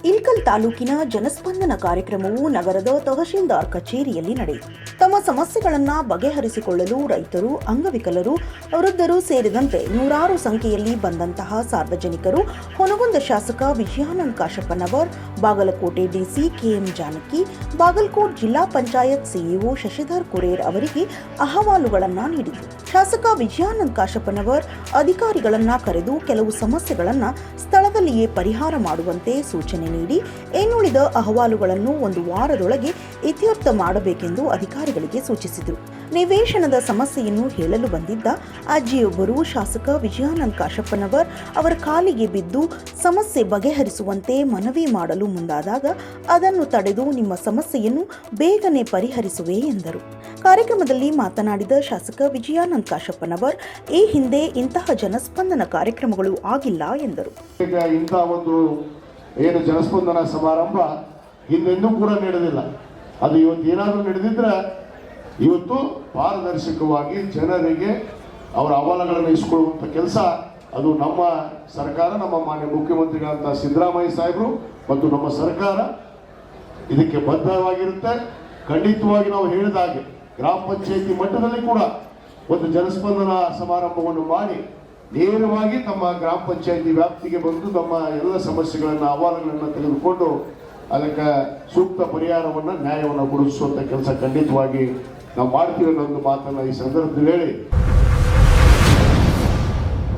ಇಳಕಲ್ ತಾಲೂಕಿನ ಜನಸ್ಪಂದನ ಕಾರ್ಯಕ್ರಮವು ನಗರದ ತಹಶೀಲ್ದಾರ್ ಕಚೇರಿಯಲ್ಲಿ ನಡೆಯಿತು. ತಮ್ಮ ಸಮಸ್ಯೆಗಳನ್ನು ಬಗೆಹರಿಸಿಕೊಳ್ಳಲು ರೈತರು, ಅಂಗವಿಕಲರು, ವೃದ್ಧರು ಸೇರಿದಂತೆ ನೂರಾರು ಸಂಖ್ಯೆಯಲ್ಲಿ ಬಂದಂತಹ ಸಾರ್ವಜನಿಕರು ಹೊನಗುಂದ ಶಾಸಕ ವಿಜಯಾನಂದ ಕಾಶಪ್ಪನವರ್, ಬಾಗಲಕೋಟೆ ಡಿಸಿ ಕೆಎಂ ಜಾನಕಿ, ಬಾಗಲಕೋಟ್ ಜಿಲ್ಲಾ ಪಂಚಾಯತ್ ಸಿಇಒ ಶಶಿಧರ್ ಕುರೇರ್ ಅವರಿಗೆ ಅಹವಾಲುಗಳನ್ನು ನೀಡಿದರು. ಶಾಸಕ ವಿಜಯಾನಂದ ಕಾಶಪ್ಪನವರ್ ಅಧಿಕಾರಿಗಳನ್ನ ಕರೆದು ಕೆಲವು ಸಮಸ್ಯೆಗಳನ್ನು ಸ್ಥಳದಲ್ಲಿಯೇ ಪರಿಹಾರ ಮಾಡುವಂತೆ ಸೂಚನೆ ನೀಡಿ ಇನ್ನುಳಿದ ಅಹವಾಲುಗಳನ್ನು 1 ವಾರದೊಳಗೆ ಇತ್ಯರ್ಥ ಮಾಡಬೇಕೆಂದು ಅಧಿಕಾರಿಗಳಿಗೆ ಸೂಚಿಸಿದರು. ನಿವೇಶನದ ಸಮಸ್ಯೆಯನ್ನು ಹೇಳಲು ಬಂದಿದ್ದ ಅಜ್ಜಿಯೊಬ್ಬರು ಶಾಸಕ ವಿಜಯಾನಂದ ಕಾಶಪ್ಪನವರ್ ಅವರ ಕಾಲಿಗೆ ಬಿದ್ದು ಸಮಸ್ಯೆ ಬಗೆಹರಿಸುವಂತೆ ಮನವಿ ಮಾಡಲು ಮುಂದಾದಾಗ ಅದನ್ನು ತಡೆದು ನಿಮ್ಮ ಸಮಸ್ಯೆಯನ್ನು ಬೇಗನೆ ಪರಿಹರಿಸುವೆ ಎಂದರು. ಕಾರ್ಯಕ್ರಮದಲ್ಲಿ ಮಾತನಾಡಿದ ಶಾಸಕ ವಿಜಯಾನಂದ ಕಾಶಪ್ಪನವರ್ ಈ ಹಿಂದೆ ಇಂತಹ ಜನಸ್ಪಂದನ ಕಾರ್ಯಕ್ರಮಗಳು ಆಗಿಲ್ಲ ಎಂದರು. ಏನು ಜನಸ್ಪಂದನ ಸಮಾರಂಭ ಹಿಂದೆಂದೂ ಕೂಡ ನಡೆದಿಲ್ಲ. ಅದು ಇವತ್ತು ಏನಾದರೂ ನಡೆದಿದ್ರೆ ಇವತ್ತು ಪಾರದರ್ಶಕವಾಗಿ ಜನರಿಗೆ ಅವರ ಅಹವಾಲುಗಳನ್ನು ಇಸ್ಕೊಳ್ಳುವಂಥ ಕೆಲಸ ಅದು ನಮ್ಮ ಸರ್ಕಾರ, ನಮ್ಮ ಮಾನ್ಯ ಮುಖ್ಯಮಂತ್ರಿಗಳಂತ ಸಿದ್ದರಾಮಯ್ಯ ಸಾಹೇಬರು ಮತ್ತು ನಮ್ಮ ಸರ್ಕಾರ ಇದಕ್ಕೆ ಬದ್ಧವಾಗಿರುತ್ತೆ. ಖಂಡಿತವಾಗಿ ನಾವು ಹೇಳಿದಾಗೆ ಗ್ರಾಮ ಪಂಚಾಯಿತಿ ಮಟ್ಟದಲ್ಲಿ ಕೂಡ ಒಂದು ಜನಸ್ಪಂದನ ಸಮಾರಂಭವನ್ನು ಮಾಡಿ ನೇರವಾಗಿ ತಮ್ಮ ಗ್ರಾಮ ಪಂಚಾಯಿತಿ ವ್ಯಾಪ್ತಿಗೆ ಬಂದು ತಮ್ಮ ಎಲ್ಲ ಸಮಸ್ಯೆಗಳನ್ನು, ಅಹವಾಲುಗಳನ್ನು ತೆಗೆದುಕೊಂಡು ಅದಕ್ಕೆ ಸೂಕ್ತ ಪರಿಹಾರವನ್ನು, ನ್ಯಾಯವನ್ನು ಕೊಡಿಸುವಂಥ ಕೆಲಸ ಖಂಡಿತವಾಗಿ ನಾವು ಮಾಡ್ತೀವಿ ಅನ್ನೋ ಒಂದು ಮಾತನ್ನು ಈ ಸಂದರ್ಭದಲ್ಲಿ ಹೇಳಿ